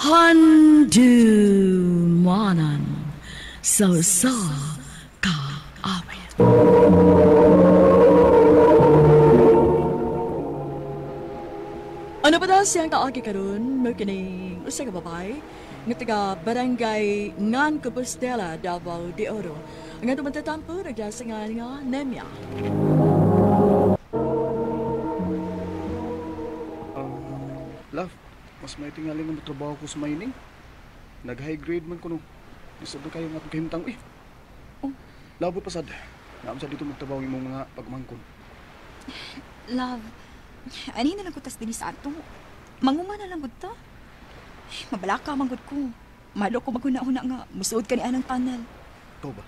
Handumanan sa kaawit. Ano ba daw siyang kaagi karon mo kining usa ka babay nga taga Barangay Ngan Compostela, Davao de Oro. Ang atong matatampo nagdasangan nga Nemya. Love, mas may tingaling ang trabaho ko sa mining. Nag-high grade man ko no. Isod kayo nga paghimtang eh. Oh. Labo pasad. Naam sa dito magtrabaho yung mga pagmangkon. Love, ani na lang ko tas din sa ato. Manguma na lang gud ta. Mabalaka man gud ko. Malo ko maghuna-huna nga musuod ka ni anang tunnel. Ikaw ba?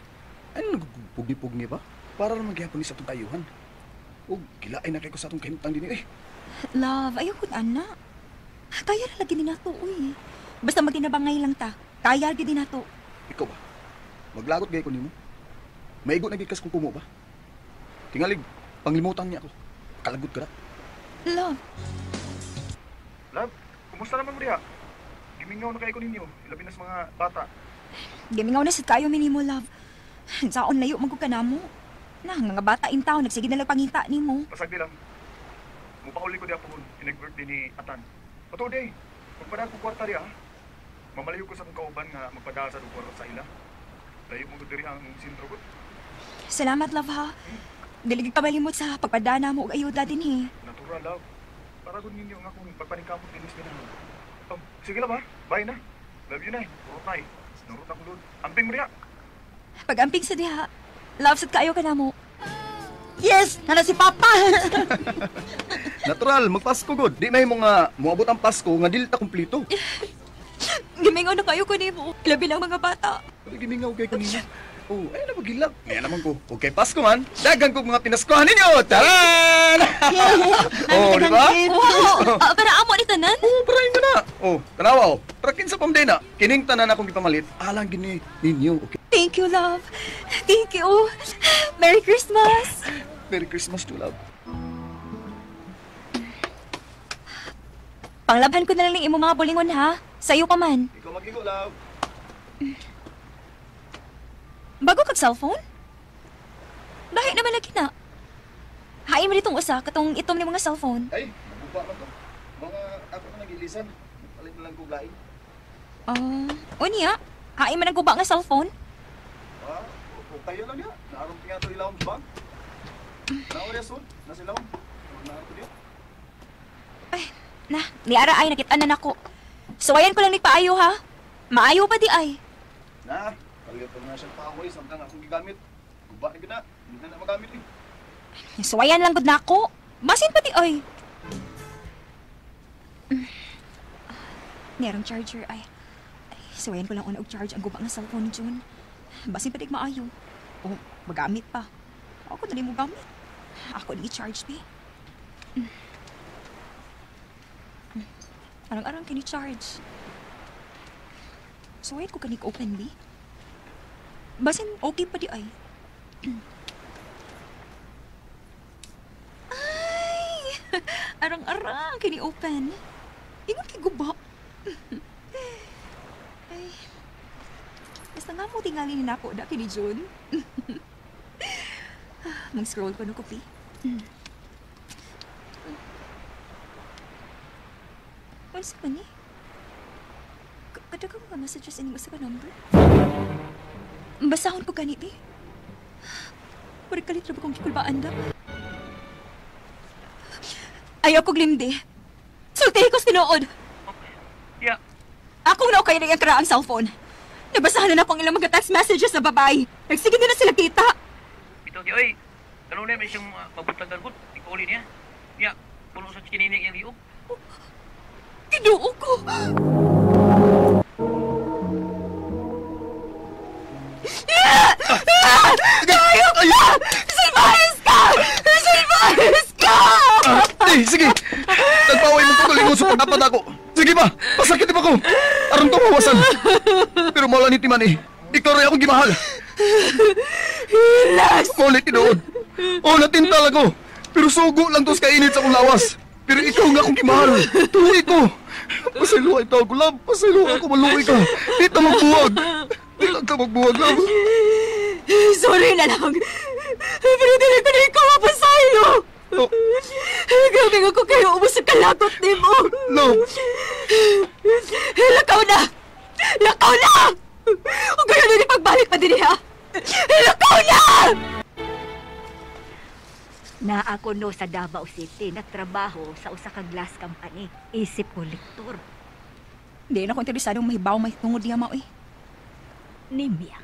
Ano nagpugni-pugni ba? Para naman gyapon ni sa atong kayuhan. O gilaay na kay ko sa atong kahimtang din eh. Love, ayaw ko ana. Kaya na lagi din nato, uy. Basta magtinabangay lang ta. Kaya lagi din nato. Ikaw ba? Maglagot gay ko nimo. Maigo na gikas kung kumo ba? Tingalig, panglimutan niya ako. Kalagot ka na. Love. Love, kumusta naman mo diha? Gimingaw na kayo ko ninyo, ilabi na sa mga bata. Gimingaw na sad kayo minimo, love. Saon layo man ko kanamo. Na nga bata in town nagsige na lang pangita nimo. Pasagdi lang. Mupauli ko diha po inag-birthday ni Atan. Pato day, magpadaan ko kwarta diha. Mamalayo ko sa akong kauban nga magpadaan sa lugar sa ila. Layo mo ko diri ang sintro ko. Salamat, love, ha. Diligig ka malimot sa pagpadana mo og ayuda din, he. Natural, love. Para gud ninyo nga kung pagpaningkamot dinis din. Oh, sige lang ba? Bye na. Love you na. Urot na. Nurot ako doon. Amping mo diha. Pag-amping sa diha, love, sad kaayo ka na mo. Yes! Nana si Papa! Natural, magpasko god. Di na mo nga moabot ang Pasko nga dili ta kumpleto. Gimingaw na kayo ko nimo. Labi lang mga bata. Gimingaw kay ko ninyo. Oh, ay na magilak. Ngayon naman ko. Okay, Pasko man. Dagan ko mga pinaskuhan ninyo. Taran! Oh, di ba? Wow! Para amo ni tanan? Oh, parahin ka na. Oh, tanawa oh. Trakin sa pamdena. Kining tanan akong ipamalit. Alang gini ninyo. Okay. Thank you, love. Thank you. Merry Christmas. Merry Christmas to love. Panglabhan ko na lang ng imo mga bulingon, ha? Sa'yo pa man. Ikaw mag-igo, love. Bago kag cellphone? Dahil naman lagi na. Hain mo ditong usa, katong itom ni mga cellphone. Ay, mabuba man to. Mga ako na nagilisan. Palit na lang kong lain. Unya? Hain mo nagguba nga cellphone? Ah, kayo lang niya. Naarong nga ito ilawang sa bag. Naawari asun. Nasilawang. Naarong ko diya. Ay, niara ay nakitaan na nako. Suwayan ko lang nagpaayo, ha? Maayo pa di ay. Na, kaligat ko na siyang paaway. Samtang akong gigamit. Guba na gina. Hindi na magamit eh. Suwayan lang gud nako. Basin pa di ay. Nerong charger ay. Suwayan ko lang og charge ang guba nga cellphone ni June. Basin pa di maayo. Oh, magamit pa. Ako dali mo gamit. Ako di i-charge pa. Arang-arang kini charge. Suwayan ko kanig openly. Basin okay pa di ay. Ay! Arang-arang kini open. Ingon kay guba. Ay. Basta nga mo tingali ni nako da kini June. Mag-scroll pa no kopi. Ano sa ni? Kadagang mga messages ini sa ka number? Basahon ko ganit eh. Pwede kalit na ba kong kikulbaan da? Ayaw kong limdi. Sultihin ko sinuod. Yeah. Akong naukay na yung karaang cellphone. Nabasahan na akong ilang mga text messages na babae. Nagsige na sila kita. Ito, oy. Kanunay may siyang mabutang galgot. Ikauli niya. Yeah. Puno sa chikinini yung liog. Kinuo ko. Ayaw ka! Salvayas ka! Salvayas ka! Sige! Nagpaway mo ko kalingon sa pagdapat ako. Sige ba? Pasakit ba ko? Aron to mawasan. Pero mawala ni Timan eh. Ikaw rin akong gimahal. Hilas! Maulit tinood. O, natintal ako. Pero sugo lang to sa kainit sa akong lawas. Pero ikaw nga akong gimahal. Tuloy ko. Pasaylo ay tawag ko, love. Pasaylo ako, maluwi ka. Di ka magbuwag. Di lang ka magbuwag, love. Sorry na lang. Pero dili ko na ikaw mapasaylo. Oh, Grabe nga ko kayo ubos sa kalagot ni mo. love. Lakaw na! Lakaw na! Huwag kayo na pagbalik pa din ha! Lakaw na! Na ako no sa Davao City, nagtrabaho sa usa ka glass company. Isip kolektor. Hindi na ko interesadong mahibaw may tungod niya mo eh. Nimya.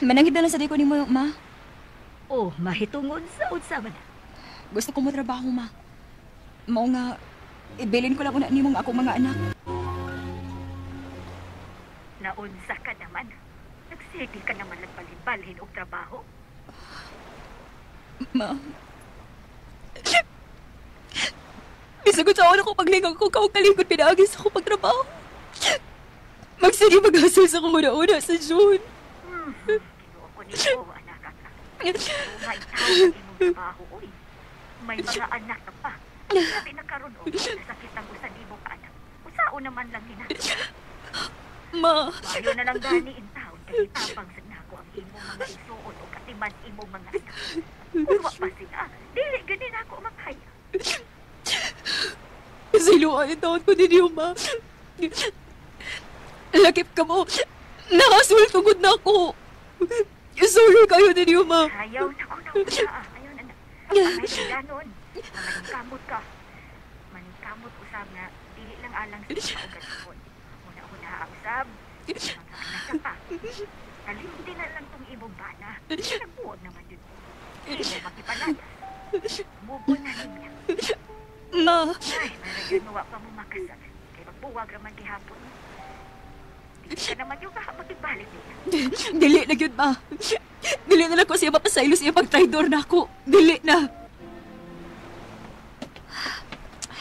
Manangit na lang sa di ko ni mo, ma. Oh, mahitungod sa unsa man. Gusto ko mo trabaho, ma. Mao nga, ibilin ko lang una ni mong akong mga anak. Naunsa ka naman. Nagsige ka naman nagbalhin-balhin og trabaho. Ma. Bisag sa ako paglingang ko kaligod pinaagis ako pagtrabaho. Magsige mag-hustle sa kong una-una sa June. Kinuha ko nito, anak ka. May tao na imong trabaho, oy. May mga anak ka pa. Sabi na karon o, nasakit ang usan imong anak. Usao naman lang nina. Ma. Ayaw na lang gani in town, kaya tabang sa nako ang imong mga isuon o katiman imong mga anak. Kung wa pa sila, dili gani na ako makaya. Siluan ang taon ko din yung ma. Lakip ka mo. Nakasul tungod na ako. Sorry kayo din yung ma. Ayaw na ko na una. Ayaw na na. Ay, ganon. Maningkamot ka. Maningkamot usab nga, dili lang alang sa kaugalingon. Una-una usab, mga anak ka pa. Kalindi na lang tong imong bana. Nagbuwag naman yun. Hindi mo makipalayas. Mubo na niya. Ma. Ay, maragyan mo pa mo makasal. Kaya magbuwag naman kihapon. Hindi ka naman yung makapagibalik niya. Dili na yun, ma. Dili na lang ko siya mapasaylo siya pag-traidor na ako. Dili na.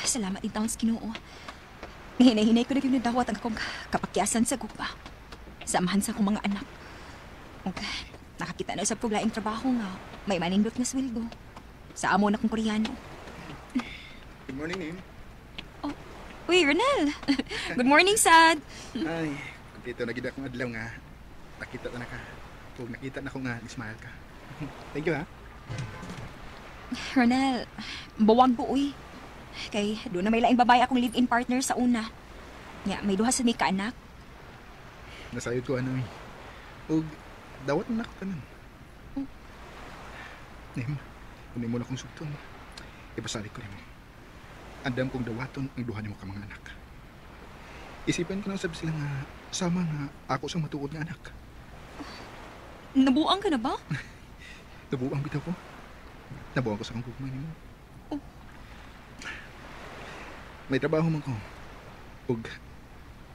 Salamat din taon sa Ginoo. Hinay-hinay ko na yun nadawat ang akong kapakyasan sa gugma. Samahan sa akong mga anak. Okay. Nakakita na sa puglaing trabaho nga. May manindot nga sweldo. Sa amo na kong Koreano. Good morning, Nim. Uy, Ronel. Good morning, Sad. Ay, kumpleto na gid akong adlaw nga. Nakita na ka. Kung nakita na ko nga, ismile ka. Thank you, ha? Ronel, bawag ko, uy. Kay, doon na may laing babae akong live-in partner sa una. Nga, may duha sa ni ka-anak. Nasayod ko ano eh. O, dawat na nakatanan. Nim, kunin mo na kong sugton. Ipasali ko rin mo. Andam kong dawaton ang duha ni mo ka mga anak. Isipan ko lang sabi sila nga, sama nga ako sa matuod nga anak. Nabuang ka na ba? Nabuang bitaw ko. Nabuang ko sa kong gugmay ni mo. Oh. May trabaho man ko. Ug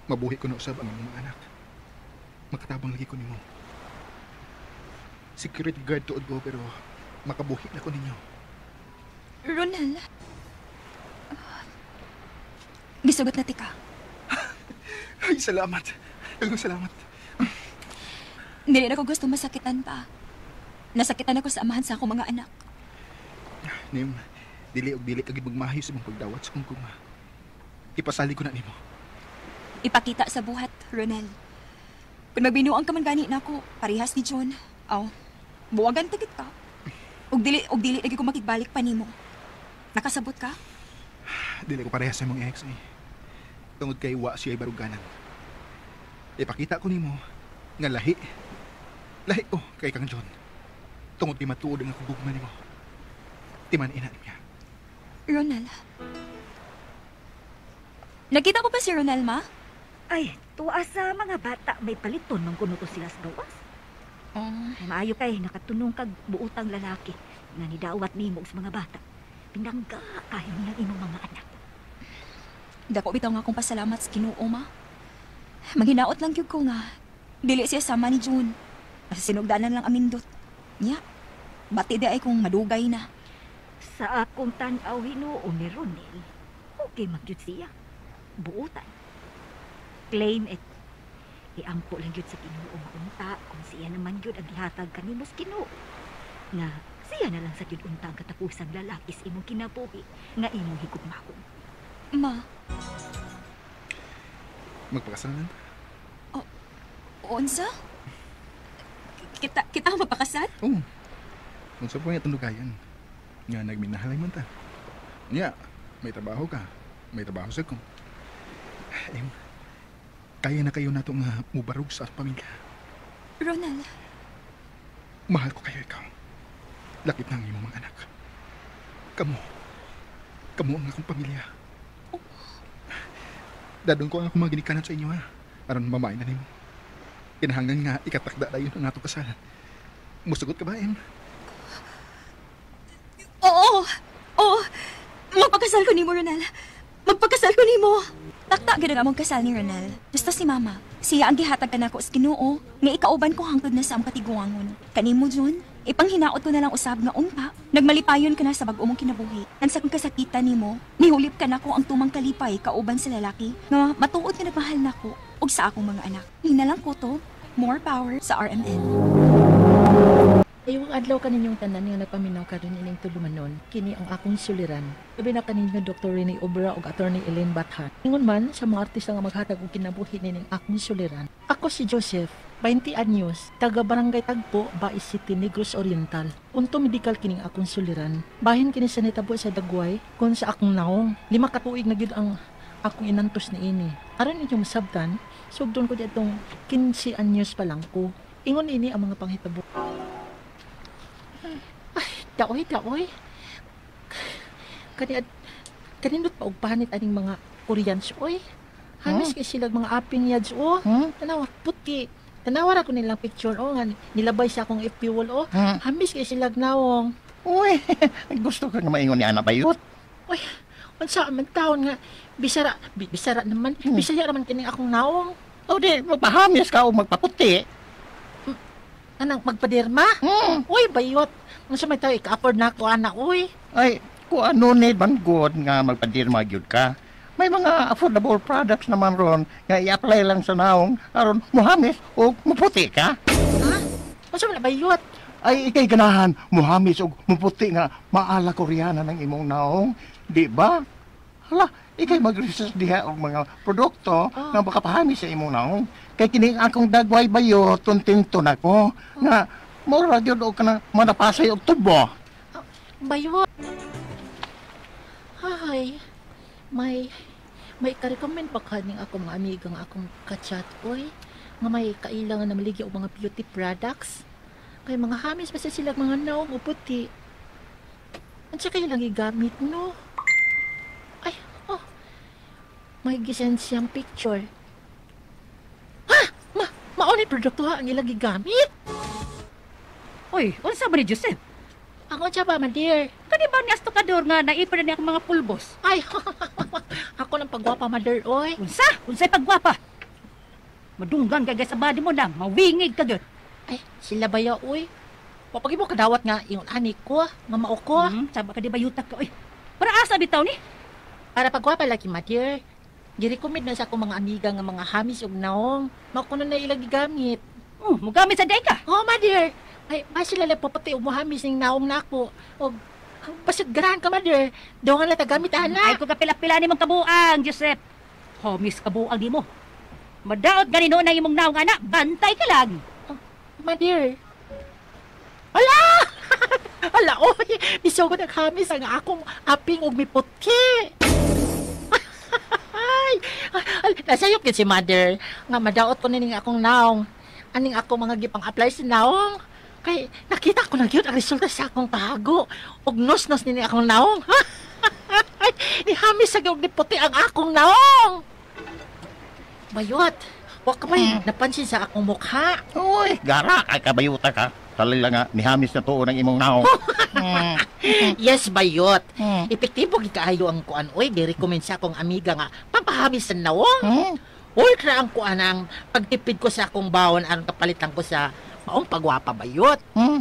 mabuhi ko na usab ang mga anak. Makatabang lagi ko nimo. Security guard tuod ko pero makabuhi na ko ninyo. Ronel. Gisugot na tika. Ay, salamat. Ay, salamat. Hindi na ako gusto masakitan pa. Nasakitan ako sa amahan sa akong mga anak. Nim, dili og dili kagid magmahayo sa mong pagdawat sa kong kuma. Ipasali ko na nimo. Ipakita sa buhat, Ronel. Kung magbinuang ka man gani na ako, parehas ni John. Aw, buwagan tagit ka. Og dili lagi ko makigbalik pa nimo. Nakasabot ka? Dili ko parehas sa mong ex eh. Tungod kay wa siya baruganan. Ipakita ko nimo nga lahi. Lahi ko kay Kang John. Tungod kay matuod ang akong gugma nimo. Timan ina niya. Ronel. Nakita ko pa si Ronel, ma? Ay, tuwa sa mga bata, may paliton mang kuno to sila sa gawas. Ay, maayo kay nakatunong kag buutang lalaki nga nidawat nimo sa mga bata. Pinangga kayo ng imong mga anak. Dako bitaw nga akong pasalamat sa Ginoo, ma. Maghinaot lang gyud ko nga dili siya sama ni June. Sinugdanan lang amindot. Nya, bati di ay kung madugay na. Sa akong tan-aw Hinoo ni Ronel, okay magyud siya. Buutan. Claim it. Iangko lang yun sa Ginoo maunta kung siya naman yun ang gihatag kanimo sa Ginoo. Nga, siya na lang sa yun unta ang katapusang lalaki sa imong kinabuhi nga imong higugmahon. Ma, Magpakasal na. Unsa? Kita ang mapakasal? Oo. Unsa po yung tundugayan. Nga nagminahalay man ta. Nya, may trabaho ka. May trabaho sa ko. Kaya na kayo na itong mubarog sa pamilya. Ronald, Mahal ko kayo ikaw. Lakip ng iyong mga anak. Kamu ang akong pamilya. Dadon ko ang akong mga ginikanan sa inyo ha. Aron mamain na nimo. Kinahanglan nga ikatakda dayon ang atong kasal. Musugot ka ba, Em? Oo! Magpakasal ko ni mo, Ronald. Magpakasal ko ni mo. Takta gid nga mong kasal ni Ronald. Basta si Mama. Siya ang gihatag ka nako sa Ginoo nga ikauban ko hangtod na sa among katiguangon. Kanimo Jun, ipanghinaot ko na lang usab nga unta. Nagmalipayon ka na sa bag-o mong kinabuhi. Ansa kung kasakitan nimo, nihulip ka nako ang tumang kalipay kauban sa lalaki nga matuod nga nagmahal nako ug sa akong mga anak. Hinalang ko to. More power sa RMN. Ayong adlaw kaninyong tanan nga nagpaminaw karon ining tulumanon, kini ang akong suliran. Labi na kaninyo Dr. Rene Obra ug Attorney Elaine Bathan. Ingon man sa mga artista nga maghatag og kinabuhi nining akong suliran. Ako si Joseph, 20 anyos, taga Barangay Tagpo, Bais City, Negros Oriental. Unto medical kining akong suliran. Bahin kini sa nitabo sa Dagway kun sa akong naong. 5 ka tuig na gyud ang akong inantos niini. Aron inyong sabtan, sugdon ko ditong 15 anyos pa lang ko. Ingon ini ang mga panghitabo. Daoy. Kanindot pa og panit aning mga Koreans, oy. Hamis kay sila mga aping yads, oh. Tanawa, puti. Tanawar ako nilang picture, oh. Nga, nilabay sa akong FB wall, oh. Hamis kay sila nawong. Uy, gusto ka nga maingon ni Ana Bayot. Oy, unsa man taon nga, bisara naman, bisaya naman kining akong nawong. O di, magpahamis ka o magpaputi. Anang magpaderma? Uy, Bayot. Unsa may tayo ika-afford na ako, anak, uy. Ay, kung ano ni good nga magpadirma gyud ka. May mga affordable products naman ron nga i-apply lang sa naong aron muhamis o muputi ka. Ha? Unsa man Bayot? Ay, ikay ganahan muhamis o muputi nga maala Koreana ng imong naong, di ba? Hala, ikay mag-research diha og mga produkto nga makapahamis sa imong naong. Kay kini akong Dagway Bayot, tuntinto na ko nga mura gyud og kanang manapasay og tubo. Bayot. Hay. May ka-recommend pa kaning akong mga amiga nga akong ka-chat, oy. Nga may kailangan na maligi og mga beauty products. Kay mga hamis pa sila mga naong o puti. Ansa kayo lang igamit, no? Ay, oh. May gisend siyang picture. Ha! Mauni produkto ha ang ilang gigamit. Oy, unsa ba ni Joseph? Ako siya ba, my dear? Kani ba ni astokador nga naipon na niya mga pulbos? Ay, ako ng pagwapa, mother, oy. Unsay pagwapa? Madunggan kay sa body mo na, mawingig ka gyud. Ay, sila ba ya, oy? Papagi mo kadawat nga yung anik ko, nga mao ko. Saba ka di bayutak ka, oy. Para asa bitaw ni? Para pagwapa lagi, my dear. Gi-recommend na sa akong mga amiga nga mga hamis ug naong. Makuno na ilang gigamit. Mugamit sa day ka? Oh, my dear. Ay, ba sila lang papati ug muhamis ning naong nako. Og basit garahan ka, mother. Daw nga lang tagamit, ana. Ay, kung kapila-pila ni mong kabuang, Joseph. Homies kabuang di mo. Madaot ganino na imong naong anak, bantay ka lang. Mother. Ala! Ala, oy. Biso ko naghamis ang akong aping ug miputki. Ay, nasayop yun si mother. Nga madaot ko na ning akong naong. Aning ako mga gipang apply sa naong. Kay nakita ko lang yun ang resulta sa akong pahago. Og nos-nos nini akong naong. Nihamis sa gawag ni puti ang akong naong. Bayot, wag ka may napansin sa akong mukha. Uy, gara kay kabayuta ka. Talila nga nihamis na tuon ang imong naong. Yes, Bayot. Epektibo gikaayo ang kuan. Oy, gi-recommend sa akong amiga nga pampahamis sa naong. Ultra ang kuan ang pagtipid ko sa akong bawon aron kapalitan ko sa maong pagwapa, Bayot.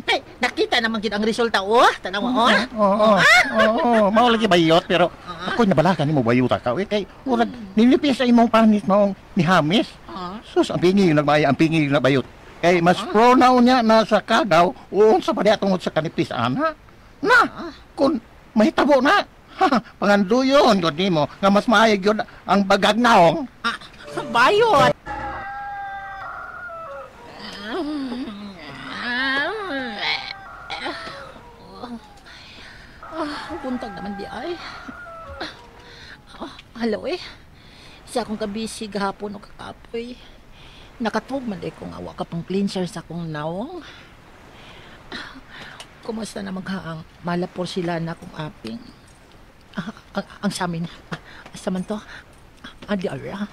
Hey, nakita naman gid ang resulta, oh. Tanaw mo, oh. Oo, mao lagi Bayot pero ako nabalakan nimo Bayuta ka. Kay murag nilipis sa imong panis maong nihamis. Sus, ang pingi nagmaya, ang pingi na Bayot. Kay mas pronoun niya na sa kagaw unsa pa diha tungod sa kanipis ana. Na, kun mahitabo na. Panganduyon gud nimo nga mas maayog gyud ang bagag naong. Bayot! Buntag naman di ay. Hello eh. Sa akong kabisi gahapon o kakapoy. Nakatog man eh kung awa ka pang cleanser sa akong nawong. Kumusta na maghaang malapor sila na akong aping. Ang samin. Asa man to? Adi ara.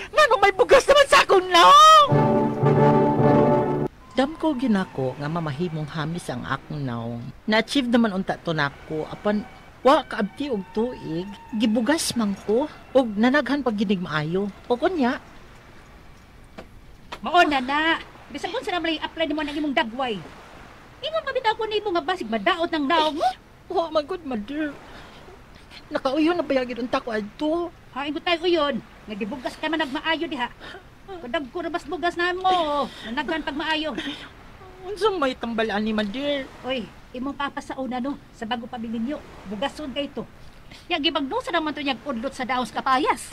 Ngano may bugas naman sa akong nawong? Damko ginako nga mamahimong hamis ang akong naong. Na-achieve naman unta to nako apan wa kaabti og tuig gibugas man ko og nanaghan pag ginig maayo. O kunya Mao na. Bisag kun sa namay apply nimo nang imong dagway. Ingon mabitaw ko nimo nga basig madaot ng naong mo. wa man gud mother. Nakauyon na bayagid unta ko adto. Hain ko tayo uyon. Nga gibugas ka man nagmaayo diha. Kadag ko rabas bugas na mo. Nanaghan pag maayo. Unsang may tambalaan ni mother? Oy, imong papa sa una no, sa bago pamilya niyo. Bugason kay to. Ya gibagdusa naman to niyag udlot sa daos kapayas.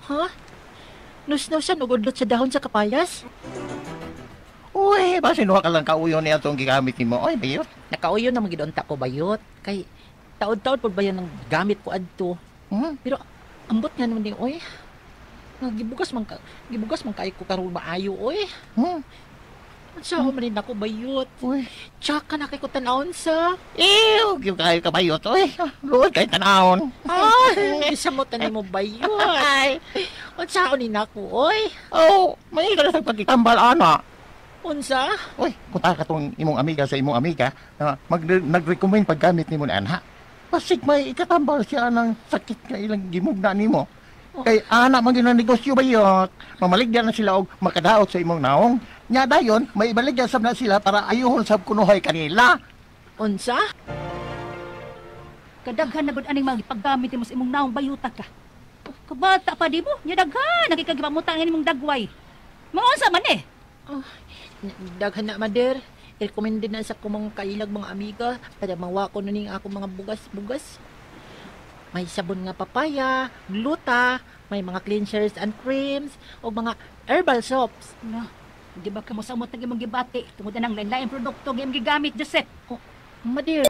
Ha? Nus-nus siya nugudlot sa dahon sa kapayas? Uy, ba sinuha ka lang kauyon niya itong gigamit ni mo? Oy, bayot. Nakauyon na magidonta ko bayot. Kay taod-taod po ba yan ang gamit ko adto? Pero ambot nga naman din, oy. Gibugas man kay ko karon maayo, oy. Sa ako manin ako bayot. Uy. Tsaka na kay ko tanawon sa. Ew, yung kayo ka bayot, oy. Luod kay tanahon. Ay, isa mo tanin mo bayot. Ay. Unsa ako ni nako, oy. Oh, may ka na sa pagkitambal, ana. Unsa? Uy, punta ka tong imong amiga sa imong amiga na nag-recommend paggamit nimo na anha. Pasig may ikatambal siya ng sakit nga ilang gimugna nimo. Kay anak man gyud negosyo bayot. Mamaligyan na sila og makadaot sa imong naong. Nya dayon may ibaligyan sab na sila para ayuhon sab kunuhay kanila. Unsa? Kadaghan na gud aning mga paggamit mo sa imong naong bayuta ka. Kabata pa di mo, nya daghan nakikagipamutang imong dagway. Maunsa man eh. Daghan na mother. I-recommend din na sa kumang kailag mga amiga para mawa ko na ning ako mga bugas-bugas. May sabon nga papaya, gluta, may mga cleansers and creams, o mga herbal soaps. Na, di ba kamo samot ng imong gibati tungod na ng lain-lain produkto nga imong gigamit, Joseph? Oh, madir.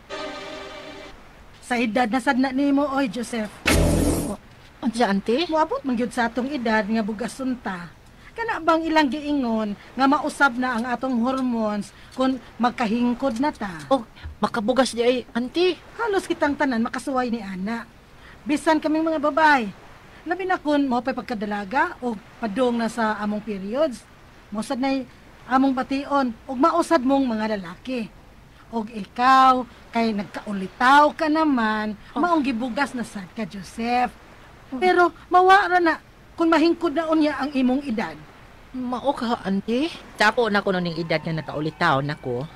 Sa edad na sad na nimo, oy, Joseph. Unsa, ante? Moabot man gyud sa atong edad nga bugasunta. Kana bang ilang giingon nga mausab na ang atong hormones kung magkahingkod na ta? Oh, makabugas di ay, ante. Halos kitang tanan makasuway ni ana. Bisan kaming mga babay. Labi na kun mo pa'y pagkadalaga o padung na sa among periods. Mausad na among bation o mausad mong mga lalaki. O ikaw, kay nagkaulitaw ka naman, maong gibugas na sad ka, Joseph. Pero mawara na kung mahingkod na unya ang imong edad. Mao ka, ante. Tako na ko ning edad nga nakaulitaw nako.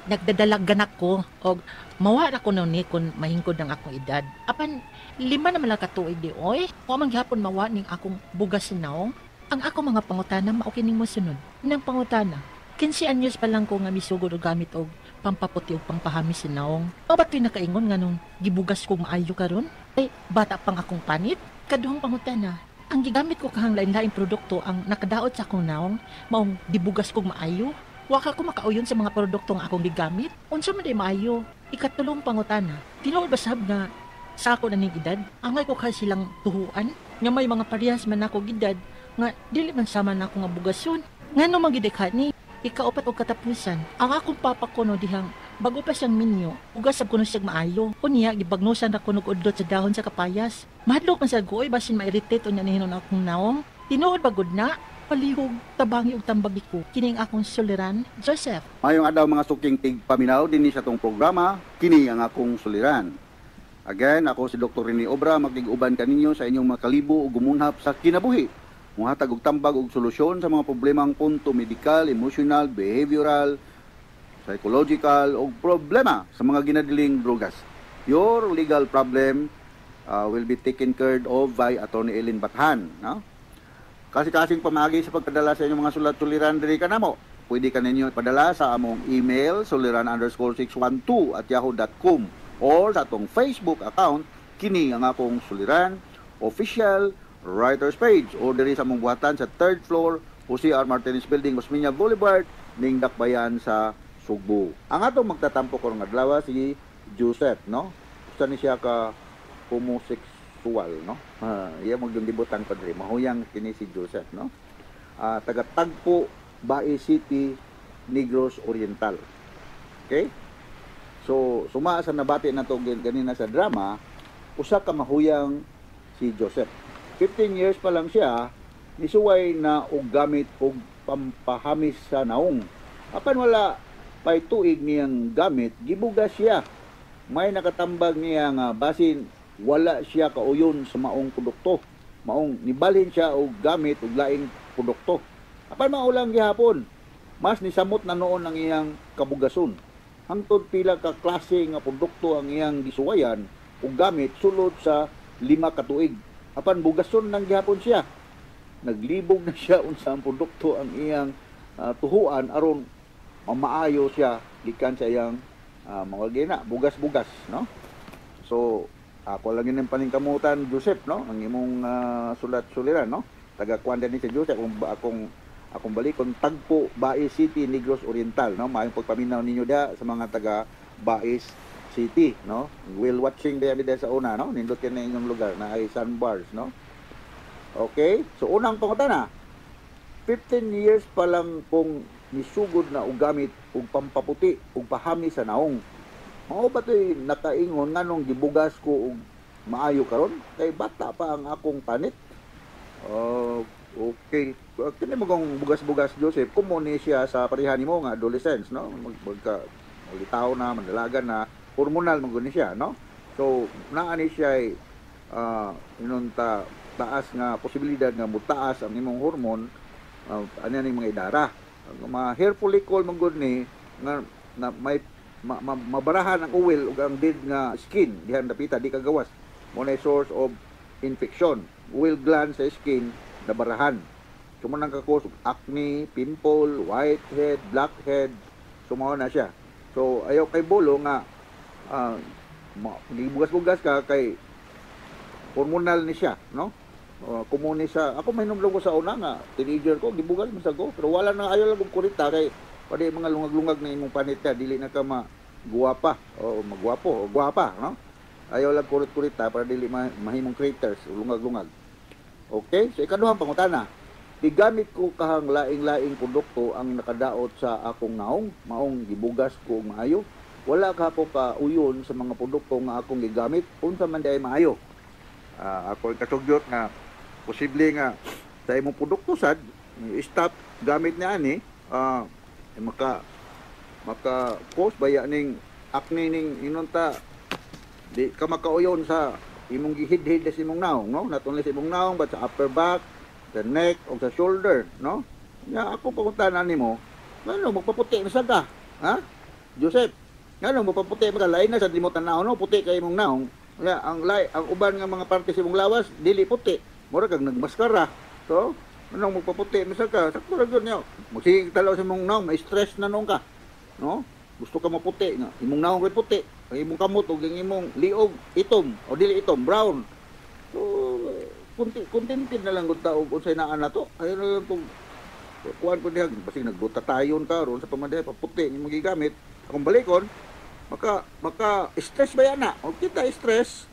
Nagdadalagan ako og mawara ko ni kung mahingkod ng akong edad. Apan 5 naman lang katuig di oy. Wa man gyapon mawa ning akong bugas naong. Ang ako mga pangutana mao kining mosunod. Nang pangutana, 15 anyos pa lang ko nga misugod og gamit og pampaputi og pangpahamis naong. O ba't nakaingon nga nung gibugas kong maayo karon? Ay bata pang akong panit. Kaduhang pangutana, ang gigamit ko kahang lain-laing produkto ang nakadaot sa akong naong maong dibugas kong maayo. Waka ko makauyon sa mga produkto nga akong gigamit. Unsa man day maayo? Ikatulong pangutana. Tinuod ba sab nga sa ako na ning edad? Angay ko ka silang tuhuan nga may mga parehas man ako edad nga dili man sama na ako nga bugasyon. Ngano magidekha ni ikaupat og katapusan. Ang akong papa ko no dihang bago pa siyang minyo, ugas sab kuno siyang maayo. Unya gibagnosan ra kuno og udlot sa dahon sa kapayas. Madlok man sa goy basin ma-irritate unya nihinon akong naong. Tinuod ba gud na? Palihog, tabangi ug tambagi ko. Kining akong suliran, Joseph. Mayong adlaw mga suking tigpaminaw dinhi sa tong programa, kini ang akong suliran. Again, ako si Dr. Rene Obra, magtiguban kaninyo sa inyong mga kalibo ug gumunhap sa kinabuhi. Muhatag og tambag og solusyon sa mga problemang punto medikal, emotional, behavioral, psychological ug problema sa mga ginadiling drugas. Your legal problem will be taken care of by Attorney Ellen Bathan, no? Kasi-kasing pamagi sa pagpadala sa inyong mga sulat-suliran diri kanamo. pwede ka ninyo ipadala sa among email suliran_612@yahoo.com or sa atong Facebook account kini ang akong suliran official writers page or diri sa among buhatan sa 3rd floor Jose R. Martinez Building, Osmeña Boulevard, ning Dakbayan sa Sugbo. Ang atong magtatampo karong adlaw si Joseph, no? Usa ni siya ka homosexual, no? Iya magdundibutan pa diri. Mahuyang kini si Joseph, no? Taga Tagpo, Bae City, Negros Oriental. Okay? So, suma sa nabati na to ganina sa drama, usa ka mahuyang si Joseph. 15 years pa lang siya, nisuway na og gamit og pampahamis sa naong. Apan wala pay tuig niyang gamit, gibugas siya. May nakatambag niya nga basin wala siya kauyon sa maong produkto. Maong nibalhin siya og gamit og laing produkto. Apan maulang gihapon, mas nisamot na noon ang iyang kabugason. Hangtod pila ka klase nga produkto ang iyang gisuwayan ug gamit sulod sa 5 ka tuig. Apan bugason nang gihapon siya. Naglibog na siya unsa ang produkto ang iyang tuhuan aron mamaayo siya gikan sa iyang mga gina bugas-bugas, no? So ako lang yun ang paningkamutan, Joseph, no? Ang imong sulat-suliran, no? Taga Kuanda ni si Joseph akong balikon Tagpo, Bae City, Negros Oriental, no? Maayong pagpaminaw ninyo da sa mga taga Bae City, no? Whale watching there sa una, no? Nindot yan na inyong lugar na ay sandbars, no? Okay? So unang pangutana, 15 years pa lang kung nisugod na og gamit og pampaputi og pahami sa naong. Mao ba to'y nakaingon nganong gibugas ko og maayo karon kay bata pa ang akong panit. Okay. Kini mo kung bugas-bugas, Joseph, kumuni siya sa pareha nimo nga adolescence, no? Magka litaw na, mandalagan na, hormonal man guni siya, no? So, naani siya ay taas nga posibilidad nga mutaas ang imong hormone, ano ning mga idara. Ang mga hair follicle man gud ni nga na may mabarahan ang uwil ug ang dead nga skin dihan dapita di kagawas. Mo na source of infection. Uwil gland sa skin nabarahan. Sumunang kakos acne, pimple, whitehead, blackhead, sumaw na siya. So ayaw kay bolo nga gibugas-bugas ka kay hormonal ni siya, no? Kumuni sa ako mahinom ko sa una nga teenager ko gibugas man sa ko pero wala na ayaw lang og kurita kay padi mga lungag-lungag na imong panit ka dili na ka guwapa o magwapo o guwapa, no? Ayaw lang kurit-kurita para dili mahimong craters o lungag-lungag. Okay? So ikaduhang pangutana. Gigamit ko kahang laing-laing produkto ang nakadaot sa akong naong, maong gibugas ko og maayo. Wala ka ko ka uyon sa mga produkto nga akong gigamit unsa man di ay maayo. Ako kasugyot nga posible nga sa imong produkto sad stop gamit niya ani maka cause baya ning acne ning inunta di ka makauyon sa imong gihid-hid sa imong naong, no? Not only sa imong naong but sa upper back, the neck o sa shoulder, no? Nga ako pangutanan nimo, ngano magpaputi na sad ka? Ha? Joseph, ngano magpaputi ka lain na sa dimo tanaw, no? Puti kay imong naong. Nga ang uban nga mga parte sa imong lawas dili puti. Mura kag nagmaskara. So, anong magpaputi misal ka? Sakto ra gyud niyo. Magsige talaw sa imong naong, may stress na nung ka. No? Gusto ka maputi nga. Imong naong kay puti. Ang imong kamot ug ang imong liog itom o dili itom brown. So, contented na lang gud ta og unsay naa na to. Ayo na lang tong kuan ko diha basig nagbutatayon ka ron sa pamanday paputi imong gigamit. Akong balikon maka stress ba yana? O kita stress,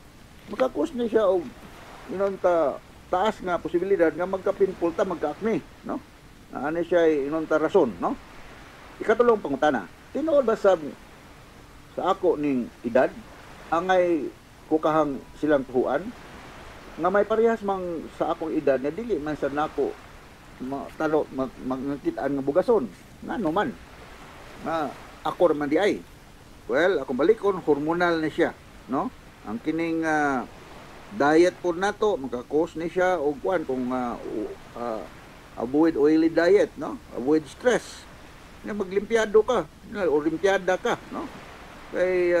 maka-cause na siya og inunta taas nga posibilidad nga magka-pimple ta, magka-acne, no? Ano siya inunta rason, no? Ikatulong pangutana. Tinuod ba sa ako ning edad angay ko kahang silang tuhuan nga may parehas mang sa akong edad na dili man sa nako magkitaan nga bugason ngano man na ako man di ay. Well, akong balikon, hormonal na siya, no? Ang kining diet po nato, magka-cause ni siya o kuan kung avoid oily diet, no? Avoid stress. Na maglimpyado ka, o limpyada ka, no? Kay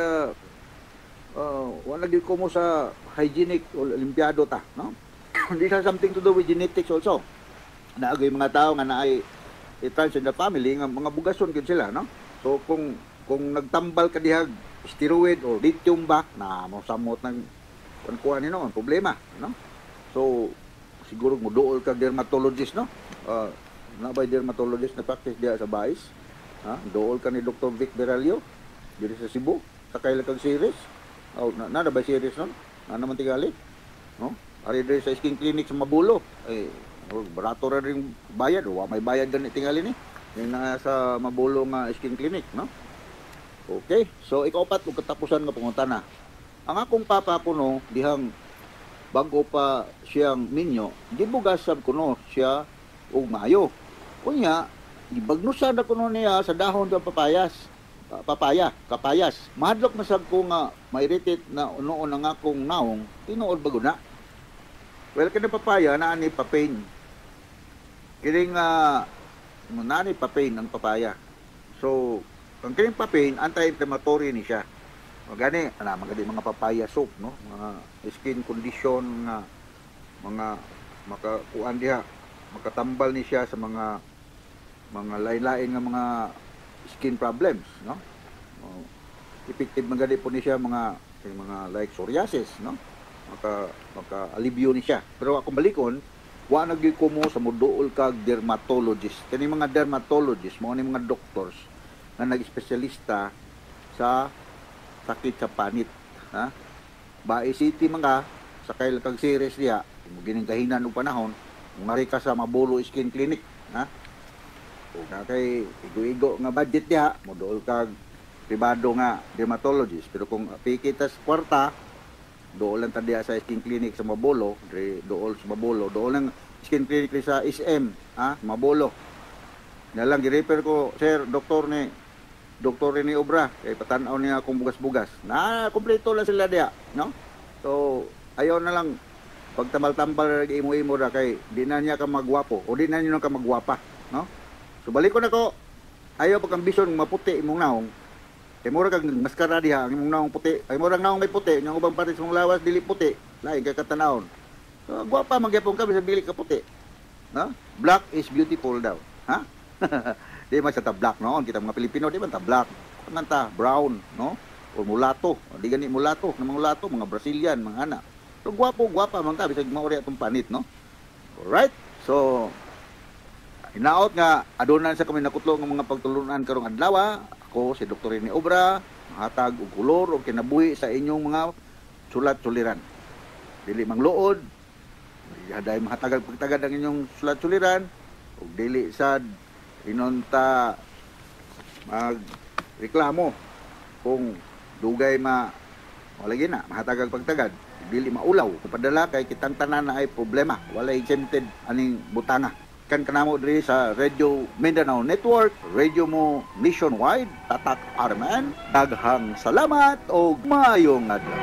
wala gyud ko mo sa hygienic o limpyado ta, no? This has something to do with genetics also. Naagay mga tao nga naay i-trans in the family nga mga bugason gyud sila, no? So kung nagtambal ka dihag steroid or lithium ba na mosamot ng kuan ni no, problema, no? So siguro mo duol ka dermatologist, no? Na ba dermatologist na practice diya sa Bais? Ha? Duol ka ni Dr. Vic Beralio diri sa Cebu, sa kailang series. Na ba series no? Na naman tigali, no? Ari diri sa skin clinic sa Mabulo. Barato ra ring bayad, wa may bayad gani tingali ni. Yung na sa Mabulo nga skin clinic, no? Okay, so ikaw pat ug katapusan nga pangutana. Ang akong papa kuno dihang bago pa siyang minyo, gibugasab kuno siya og maayo. Kunya, gibagnusan na kuno niya sa dahon ng kapayas. Mahadlok na sab ko nga ma-irritate na unoon ang akong naong, tinuod bago na. Well, kini papaya na ani papain. Kining nani papain ang papaya. So, ang kining papain anti-inflammatory ni siya. Magani magadi mga papaya soap, no? Mga skin condition nga mga makakuan diha, makatambal ni siya sa mga lain-lain nga mga skin problems, no? Effective magadi po ni siya mga like psoriasis, no? Maka-alibyo ni siya. Pero akong balikon, wa nagyoy ko mo sa moduol kag dermatologist. Kani mga dermatologist, mo ni mga doctors nga nag-espesyalista sa sakit sa panit, ha? Ba city mga sakay kag series diha, mo gining kahinan og panahon, ngari ka sa Mabulo Skin Clinic, ha? Ug na kay igo-igo nga budget diha, moduol kag pribado nga dermatologist. Pero kung pikitas kwarta, dool lang tadiya sa skin clinic sa Mabulo, dool sa Mabulo, dool lang skin clinic sa SM, ha, Mabulo. Nalang gi-refer ko, sir, doktor ni Obra, kay patanaw niya akong bugas-bugas. Na kompleto lang sila diya, no? So, ayaw na lang pagtambal-tambal imo-imo ra kay di na niya ka magwapo o di na niyo ka magwapa, no? So balik ko na ko, ayaw pagambisyon maputi imong naong. Kay mura kag maskara diha ang imong naong puti. Ay mura naong may puti, yung ubang pares mong lawas dili puti. Lain kay katanawon. So gwapa magyapon ka bisag dili ka puti. No? Black is beautiful daw, ha? Di man sa ta black noon, kita mga Pilipino di man ta black. Kan ta brown, no? O mulato, di gani mulato, mga mulato, mga Brazilian, mga ana. So gwapa man ta bisag maori atong panit, no? Alright? So hinaot nga adonan sa kami nakutlo ng mga pagtulunan karong adlaw. Ako si Dr. Rene Obra, mahatag og kulor o kinabuhi sa inyong mga sulat-suliran. Dili mangluod, haday mahatag pagtagad ang inyong sulat-suliran ug dili sad inonta magreklamo kung dugay walagi na mahatag pagtagad, dili maulaw. Padala kay kitang tanan na ay problema, walay exempted aning butanga. Kan kanamo diri sa Radio Mindanao Network, radio mo nationwide, tatak Arman. Daghang salamat o maayong adlaw.